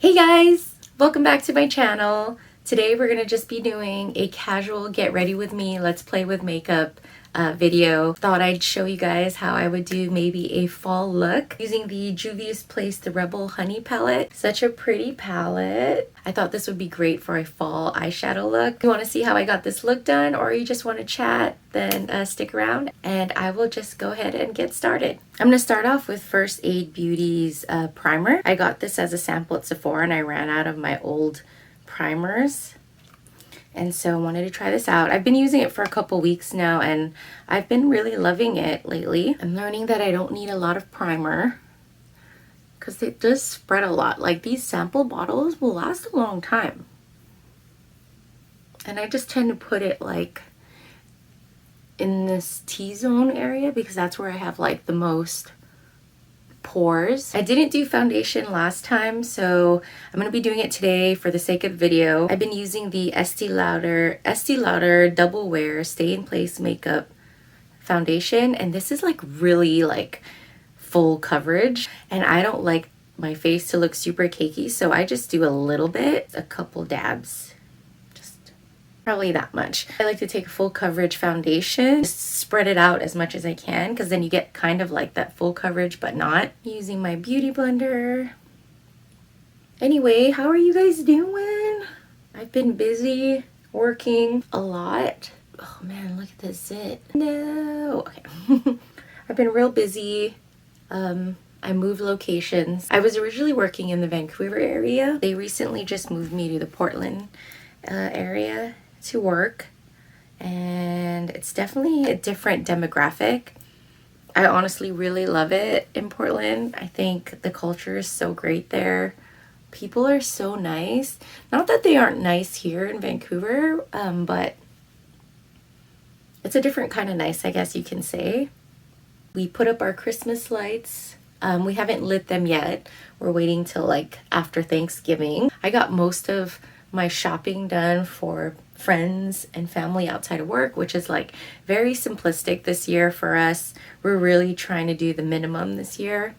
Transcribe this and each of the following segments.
Hey guys, welcome back to my channel. Today we're gonna just be doing a casual get ready with me, let's play with makeup video. Thought I'd show you guys how I would do maybe a fall look using the Juvius Place The Rebel Honey palette. Such a pretty palette. I thought this would be great for a fall eyeshadow look. If you want to see how I got this look done, or you just want to chat, then stick around and I will just go ahead and get started. I'm going to start off with First Aid Beauty's primer. I got this as a sample at Sephora and I ran out of my old primers. And so I wanted to try this out. I've been using it for a couple weeks now and I've been really loving it lately. I'm learning that I don't need a lot of primer because it does spread a lot. Like these sample bottles will last a long time. And I just tend to put it like in this T-zone area because that's where I have like the most pores. I didn't do foundation last time, so I'm going to be doing it today for the sake of the video. I've been using the Estee Lauder Double Wear Stay in Place Makeup Foundation, and this is like really like full coverage, and I don't like my face to look super cakey, so I just do a little bit, a couple dabs. Probably that much. I like to take a full coverage foundation, just spread it out as much as I can because then you get kind of like that full coverage but not. Using my beauty blender. Anyway, how are you guys doing? I've been busy working a lot. Oh man, look at this zit. No. Okay. I've been real busy. I moved locations. I was originally working in the Vancouver area. They recently just moved me to the Portland area to work, and it's definitely a different demographic. I honestly really love it in Portland. I think the culture is so great there. People are so nice. Not that they aren't nice here in Vancouver, but it's a different kind of nice, I guess you can say. We put up our Christmas lights. We haven't lit them yet. We're waiting till like after Thanksgiving. I got most of my shopping done for friends and family outside of work, which is like very simplistic this year for us. We're really trying to do the minimum this year.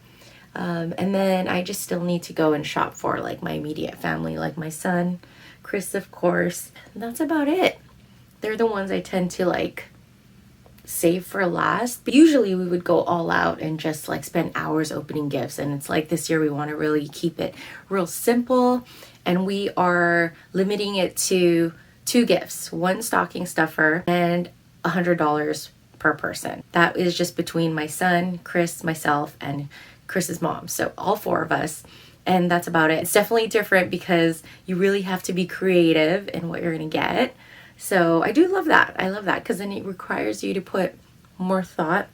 And then I just still need to go and shop for like my immediate family, like my son, Chris, of course. And that's about it. They're the ones I tend to like save for last. But usually we would go all out and just like spend hours opening gifts. And it's like this year we want to really keep it real simple. And we are limiting it to 2 gifts, 1 stocking stuffer and $100 per person. That is just between my son, Chris, myself, and Chris's mom. So all 4 of us. And that's about it. It's definitely different because you really have to be creative in what you're going to get. So I do love that. I love that because then it requires you to put more thought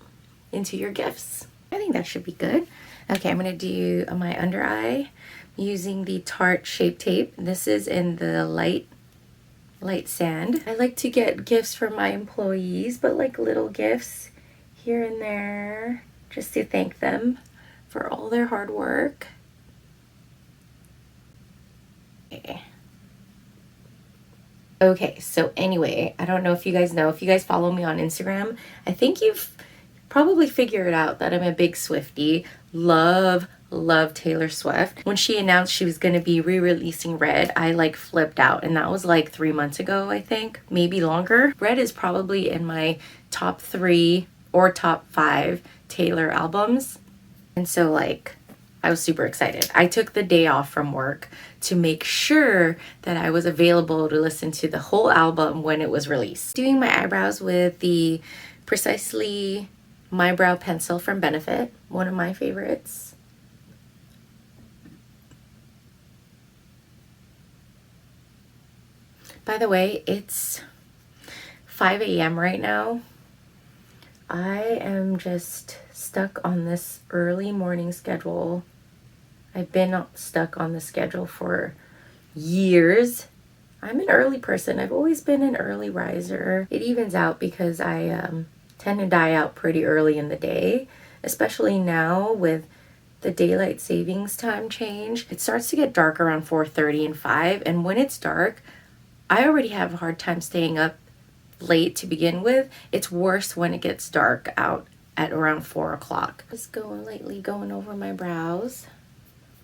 into your gifts. I think that should be good. Okay, I'm going to do my under eye using the Tarte Shape Tape. This is in the light sand. I like to get gifts for my employees, but like little gifts here and there just to thank them for all their hard work. Okay, so anyway, I don't know if you guys know, if you guys follow me on Instagram, I think you've probably figured out that I'm a big Swiftie. Love Taylor Swift. When she announced she was going to be re-releasing Red, I like flipped out, and that was like 3 months ago, I think, maybe longer. Red is probably in my top 3 or top 5 Taylor albums, and so like I was super excited. I took the day off from work to make sure that I was available to listen to the whole album when it was released. Doing my eyebrows with the Precisely My Brow Pencil from Benefit, one of my favorites. By the way, it's 5 a.m. right now. I am just stuck on this early morning schedule. I've been stuck on the schedule for years. I'm an early person. I've always been an early riser. It evens out because I tend to die out pretty early in the day, especially now with the daylight savings time change. It starts to get dark around 4:30 and 5, and when it's dark, I already have a hard time staying up late to begin with. It's worse when it gets dark out at around 4 o'clock. Just going over my brows.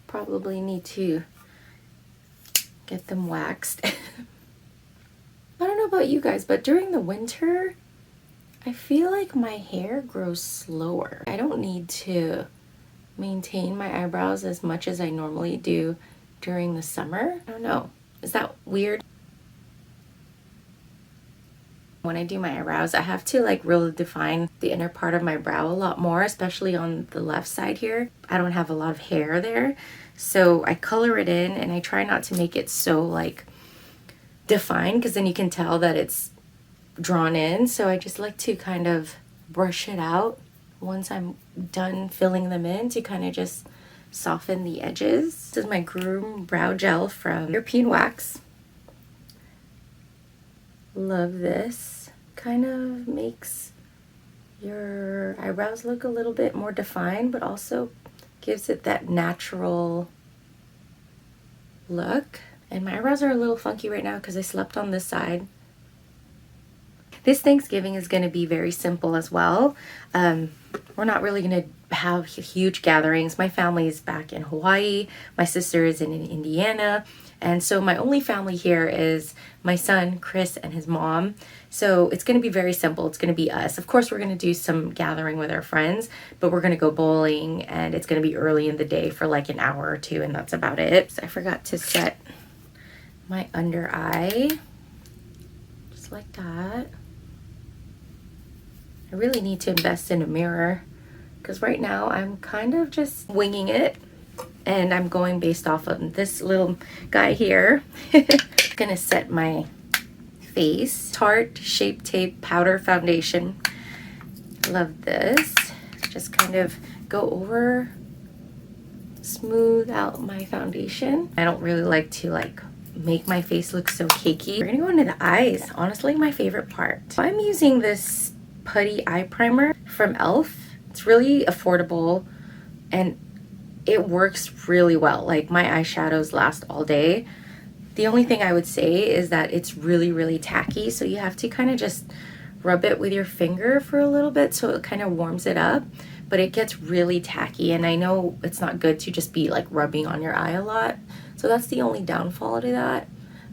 Probably need to get them waxed. I don't know about you guys, but during the winter, I feel like my hair grows slower. I don't need to maintain my eyebrows as much as I normally do during the summer. I don't know. Is that weird? When I do my eyebrows, I have to like really define the inner part of my brow a lot more, especially on the left side here. I don't have a lot of hair there, so I color it in and I try not to make it so like defined, because then you can tell that it's drawn in. So I just like to kind of brush it out once I'm done filling them in to kind of just soften the edges. This is my Groom Brow Gel from European Wax. Love this. Kind of makes your eyebrows look a little bit more defined, but also gives it that natural look. And my eyebrows are a little funky right now because I slept on this side. This Thanksgiving is going to be very simple as well. We're not really going to have huge gatherings. My family is back in Hawaii. My sister is in Indiana. And so my only family here is my son, Chris, and his mom. So it's going to be very simple. It's going to be us. Of course, we're going to do some gathering with our friends, but we're going to go bowling, and it's going to be early in the day for like an hour or two, and that's about it. So I forgot to set my under eye, just like that. I really need to invest in a mirror because right now I'm kind of just winging it. And I'm going based off of this little guy here. Gonna set my face. Tarte Shape Tape Powder Foundation. Love this. Just kind of go over, smooth out my foundation. I don't really like to like make my face look so cakey. We're gonna go into the eyes. Honestly, my favorite part. I'm using this putty eye primer from e.l.f. It's really affordable and it works really well. Like my eyeshadows last all day. The only thing I would say is that it's really, really tacky. So you have to kind of just rub it with your finger for a little bit so it kind of warms it up. But it gets really tacky, and I know it's not good to just be like rubbing on your eye a lot. So that's the only downfall to that.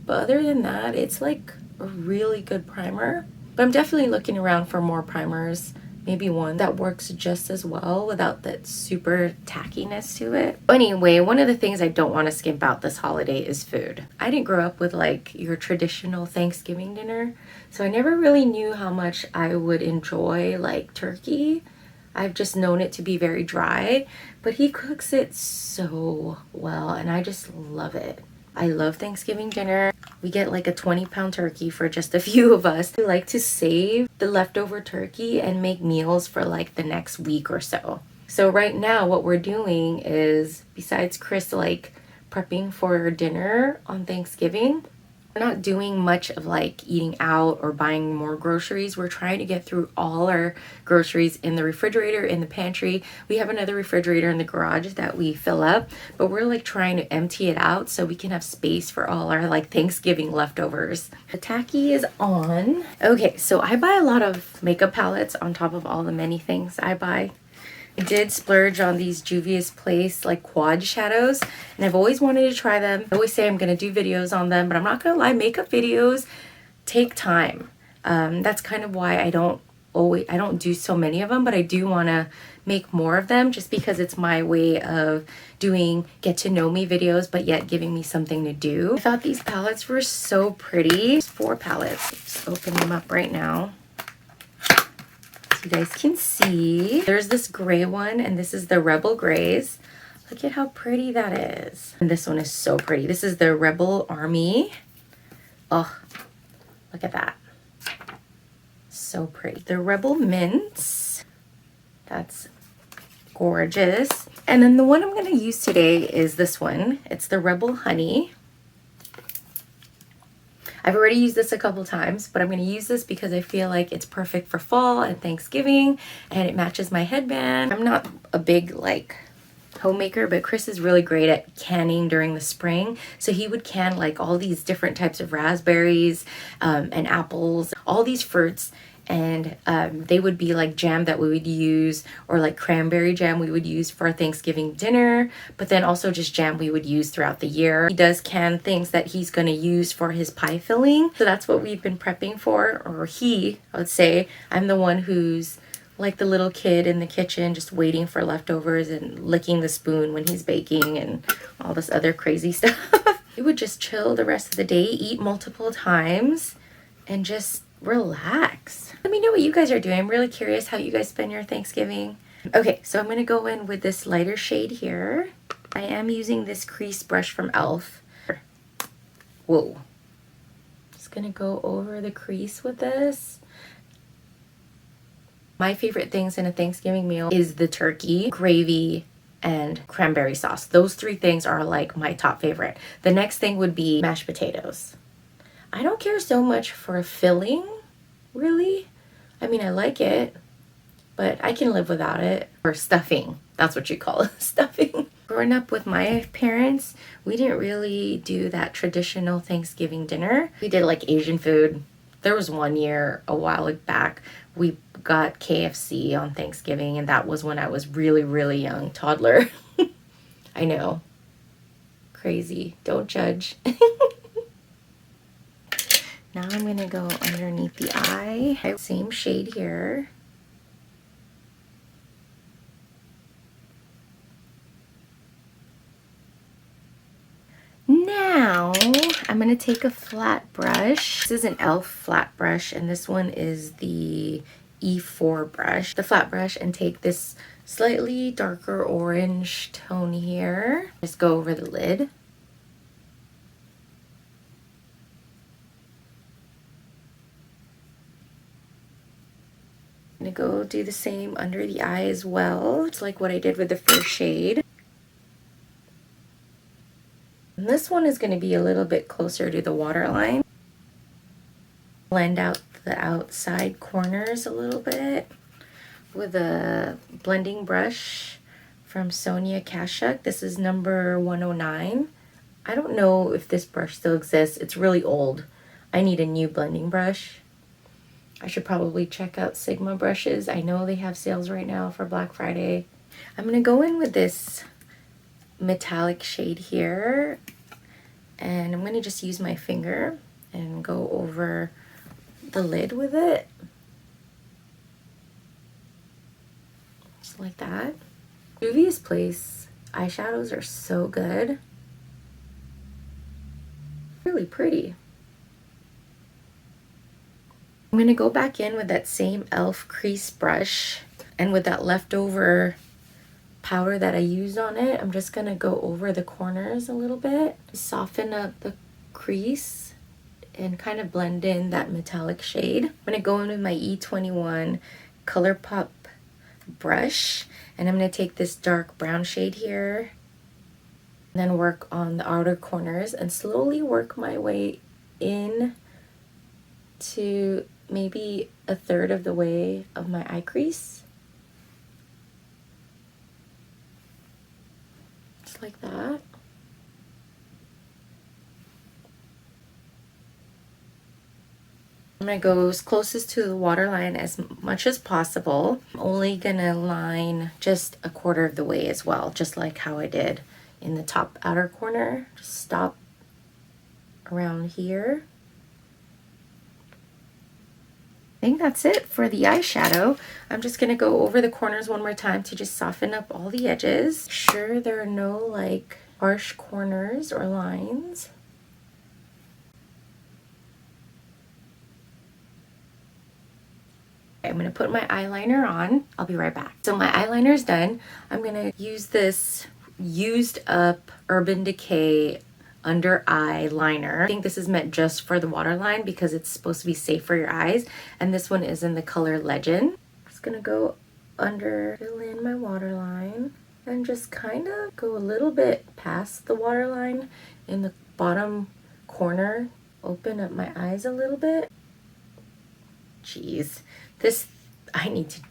But other than that, it's like a really good primer. But I'm definitely looking around for more primers. Maybe one that works just as well without that super tackiness to it. Anyway, one of the things I don't want to skimp out this holiday is food. I didn't grow up with like your traditional Thanksgiving dinner, so I never really knew how much I would enjoy like turkey. I've just known it to be very dry, but he cooks it so well and I just love it. I love Thanksgiving dinner. We get like a 20-pound turkey for just a few of us. We like to save the leftover turkey and make meals for like the next week or so. So right now what we're doing is, besides Chris like prepping for dinner on Thanksgiving, we're not doing much of like eating out or buying more groceries. We're trying to get through all our groceries in the refrigerator, in the pantry. We have another refrigerator in the garage that we fill up, but we're like trying to empty it out so we can have space for all our like Thanksgiving leftovers. The tacky is on. Okay, so I buy a lot of makeup palettes on top of all the many things I buy. I did splurge on these Juvius Place like quad shadows, and I've always wanted to try them. I always say I'm going to do videos on them, but I'm not going to lie, makeup videos take time. That's kind of why I don't do so many of them, but I do want to make more of them just because it's my way of doing get to know me videos, but yet giving me something to do. I thought these palettes were so pretty. There's 4 palettes. Just open them up right now. You guys can see there's this gray one, and this is the Rebel Grays. Look at how pretty that is. And this one is so pretty. This is the Rebel Army. Oh, look at that. So pretty. The Rebel Mints. That's gorgeous. And then the one I'm going to use today is this one. It's the Rebel Honey. I've already used this a couple times, but I'm going to use this because I feel like it's perfect for fall and Thanksgiving, and it matches my headband. I'm not a big like homemaker, but Chris is really great at canning during the spring. So he would can like all these different types of raspberries and apples, all these fruits. and they would be like jam that we would use, or like cranberry jam we would use for Thanksgiving dinner, but then also just jam we would use throughout the year. He does can things that he's going to use for his pie filling, so that's what we've been prepping for. Or I would say I'm the one who's like the little kid in the kitchen just waiting for leftovers and licking the spoon when he's baking and all this other crazy stuff. We would just chill the rest of the day, eat multiple times, and just relax. Let me know what you guys are doing. I'm really curious how you guys spend your Thanksgiving. Okay, so I'm going to go in with this lighter shade here. I am using this crease brush from e.l.f. Whoa. Just going to go over the crease with this. My favorite things in a Thanksgiving meal is the turkey, gravy, and cranberry sauce. Those three things are like my top favorite. The next thing would be mashed potatoes. I don't care so much for filling, really. I mean, I like it, but I can live without it. Or stuffing, that's what you call it, stuffing. Growing up with my parents, we didn't really do that traditional Thanksgiving dinner. We did like Asian food. There was one year a while back, we got KFC on Thanksgiving, and that was when I was really, really young, toddler. I know. Crazy. Don't judge. Now I'm going to go underneath the eye. Same shade here. Now I'm going to take a flat brush. This is an e.l.f. flat brush, and this one is the E4 brush. The flat brush, and take this slightly darker orange tone here. Just go over the lid. I'm going to go do the same under the eye as well. It's like what I did with the first shade. And this one is going to be a little bit closer to the waterline. Blend out the outside corners a little bit with a blending brush from Sonia Kashuk. This is number 109. I don't know if this brush still exists. It's really old. I need a new blending brush. I should probably check out Sigma brushes. I know they have sales right now for Black Friday. I'm going to go in with this metallic shade here, and I'm going to just use my finger and go over the lid with it. Just like that. Juvius Place eyeshadows are so good. Really pretty. I'm going to go back in with that same e.l.f. crease brush, and with that leftover powder that I used on it, I'm just going to go over the corners a little bit, soften up the crease, and kind of blend in that metallic shade. I'm going to go in with my E21 ColourPop brush, and I'm going to take this dark brown shade here, and then work on the outer corners and slowly work my way in to maybe a third of the way of my eye crease. Just like that. I'm going to go as closest to the waterline as much as possible. I'm only going to line just a quarter of the way as well, just like how I did in the top outer corner. Just stop around here. I think that's it for the eyeshadow. I'm just going to go over the corners one more time to just soften up all the edges. Sure there are no like harsh corners or lines. I'm going to put my eyeliner on. I'll be right back. So my eyeliner is done. I'm going to use this used up Urban Decay under eye liner. I think this is meant just for the waterline because it's supposed to be safe for your eyes. And this one is in the color Legend. Just gonna go under, fill in my waterline, and just kind of go a little bit past the waterline in the bottom corner. Open up my eyes a little bit. Jeez, I need to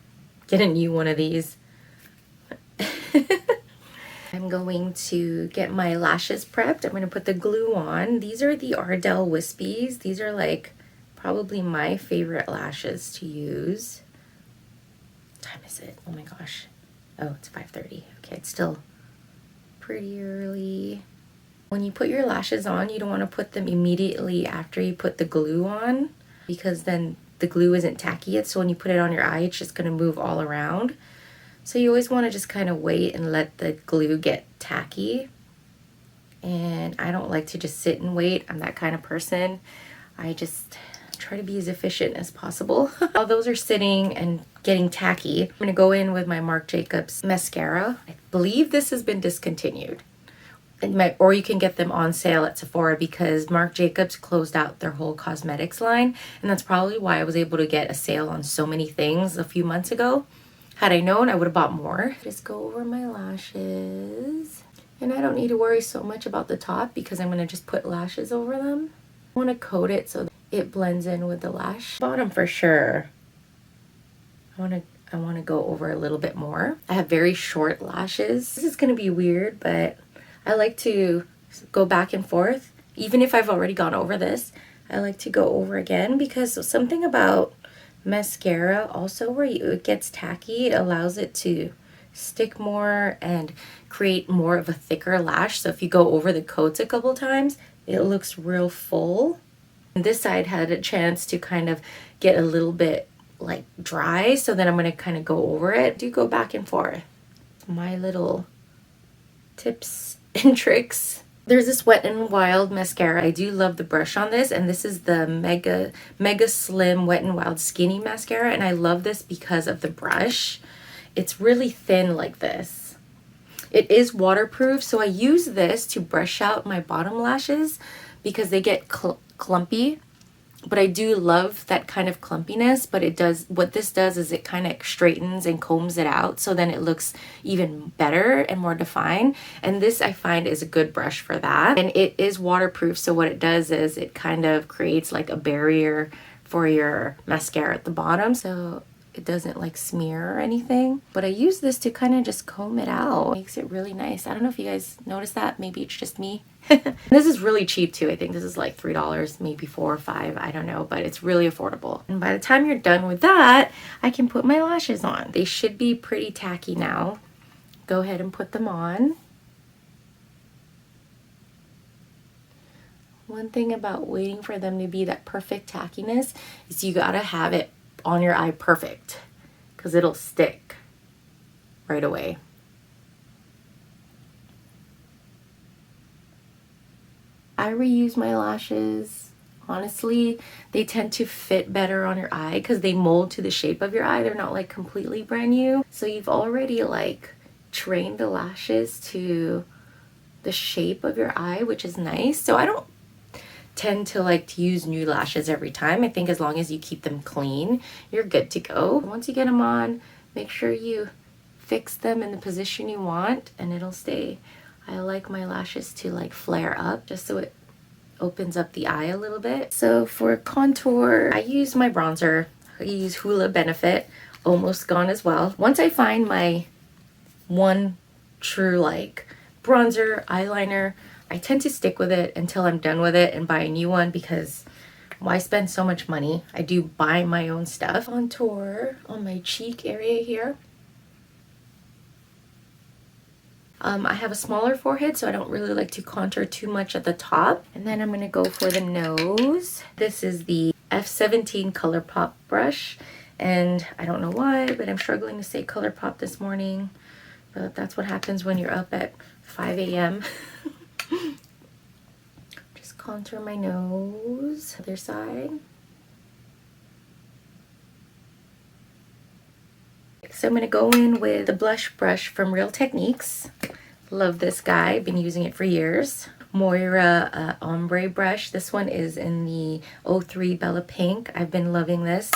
get a new one of these. I'm going to get my lashes prepped. I'm going to put the glue on. These are the Ardell Wispies. These are like probably my favorite lashes to use. What time is it? Oh my gosh. Oh, it's 5:30. Okay, it's still pretty early. When you put your lashes on, you don't want to put them immediately after you put the glue on, because then the glue isn't tacky yet. So when you put it on your eye, it's just going to move all around. So you always want to just kind of wait and let the glue get tacky. And I don't like to just sit and wait. I'm that kind of person. I just try to be as efficient as possible. While those are sitting and getting tacky, I'm going to go in with my Marc Jacobs mascara. I believe this has been discontinued. Or you can get them on sale at Sephora, because Marc Jacobs closed out their whole cosmetics line. And that's probably why I was able to get a sale on so many things a few months ago. Had I known, I would have bought more. Just go over my lashes. And I don't need to worry so much about the top, because I'm going to just put lashes over them. I want to coat it so it blends in with the lash bottom for sure. I want to go over a little bit more. I have very short lashes. This is going to be weird, but I like to go back and forth. Even if I've already gone over this, I like to go over again, because something about mascara also, where it gets tacky, it allows it to stick more and create more of a thicker lash. So if you go over the coats a couple times, it looks real full. And this side had a chance to kind of get a little bit like dry, so then I'm going to kind of go over it. Do go back and forth. My little tips and tricks. There's this Wet n Wild mascara. I do love the brush on this, and this is the Mega Slim Wet n Wild Skinny Mascara, and I love this because of the brush. It's really thin like this. It is waterproof, so I use this to brush out my bottom lashes because they get clumpy. But I do love that kind of clumpiness, but what this does is it kind of straightens and combs it out, so then it looks even better and more defined. And this I find is a good brush for that. And it is waterproof, so what it does is it kind of creates like a barrier for your mascara at the bottom, so it doesn't like smear or anything. But I use this to kind of just comb it out. It makes it really nice. I don't know if you guys notice that. Maybe it's just me. This is really cheap too. I think this is like $3, maybe $4 or $5. I don't know, but it's really affordable. And by the time you're done with that, I can put my lashes on. They should be pretty tacky now. Go ahead and put them on. One thing about waiting for them to be that perfect tackiness is you gotta have it on your eye perfect, because it'll stick right away. I reuse my lashes. Honestly, they tend to fit better on your eye because they mold to the shape of your eye. They're not like completely brand new. So you've already like trained the lashes to the shape of your eye, which is nice. So I don't tend to like to use new lashes every time. I think as long as you keep them clean, you're good to go. Once you get them on, make sure you fix them in the position you want and it'll stay. I like my lashes to like flare up just so it opens up the eye a little bit. So for contour, I use my bronzer. I use Hoola Benefit, almost gone as well. Once I find my one true like bronzer, eyeliner, I tend to stick with it until I'm done with it and buy a new one, because why spend so much money? I do buy my own stuff. Contour on my cheek area here. I have a smaller forehead, so I don't really like to contour too much at the top. And then I'm going to go for the nose. This is the F17 ColourPop brush. And I don't know why, but I'm struggling to say ColourPop this morning. But that's what happens when you're up at 5 a.m. Just contour my nose. Other side. So I'm going to go in with the blush brush from Real Techniques. Love this guy. Been using it for years. Moira ombre brush. This one is in the 03 Bella Pink. I've been loving this.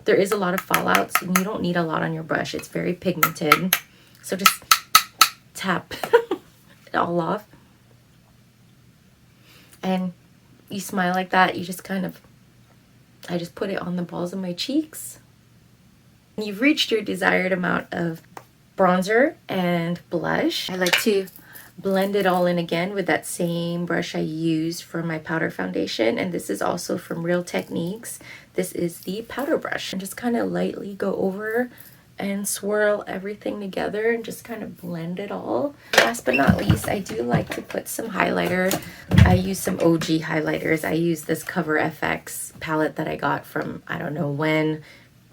There is a lot of fallouts and you don't need a lot on your brush. It's very pigmented. So just tap it all off. And you smile like that. You just kind of, I just put it on the balls of my cheeks. You've reached your desired amount of bronzer and blush. I like to blend it all in again with that same brush I used for my powder foundation. And this is also from Real Techniques. This is the powder brush. And just kind of lightly go over and swirl everything together and just kind of blend it all. Last but not least, I do like to put some highlighter. I use some OG highlighters. I use this Cover FX palette that I got from, I don't know when,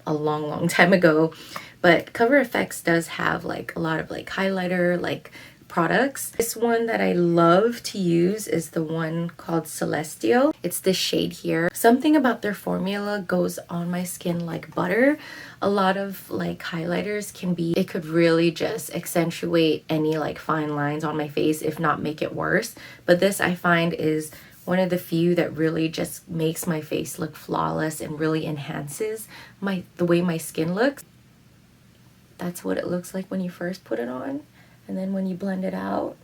a long time ago. But Cover FX does have like a lot of like highlighter like products. This one that I love to use is the one called Celestial. It's this shade here. Something about their formula goes on my skin like butter. A lot of like highlighters can be, it could really just accentuate any like fine lines on my face, if not make it worse. But this I find is one of the few that really just makes my face look flawless and really enhances the way my skin looks. That's what it looks like when you first put it on. And then when you blend it out,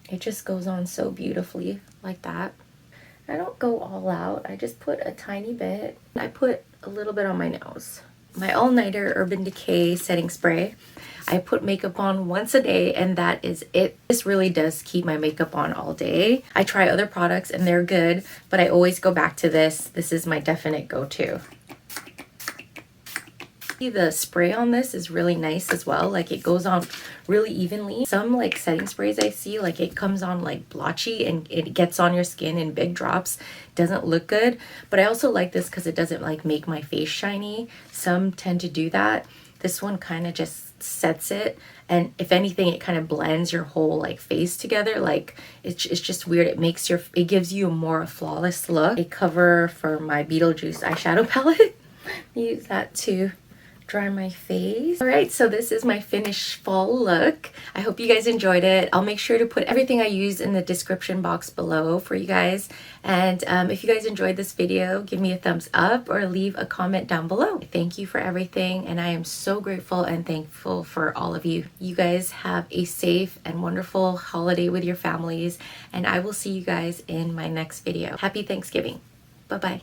it just goes on so beautifully like that. I don't go all out. I just put a tiny bit. I put a little bit on my nose. My all-nighter Urban Decay setting spray. I put makeup on once a day and that is it. This really does keep my makeup on all day. I try other products and they're good, but I always go back to this. This is my definite go-to. The spray on this is really nice as well. Like it goes on really evenly. Some like setting sprays I see, like it comes on like blotchy and it gets on your skin in big drops. Doesn't look good. But I also like this because it doesn't like make my face shiny. Some tend to do that. This one kind of just sets it, and if anything it kind of blends your whole like face together. Like it's just weird. It gives you a more flawless look. A cover for my Beetlejuice eyeshadow palette. Use that to dry my face. All right, so this is my finished fall look. I hope you guys enjoyed it. I'll make sure to put everything I use in the description box below for you guys. And if you guys enjoyed this video, give me a thumbs up or leave a comment down below. Thank you for everything, and I am so grateful and thankful for all of you. You guys have a safe and wonderful holiday with your families, and I will see you guys in my next video. Happy Thanksgiving. Bye-bye.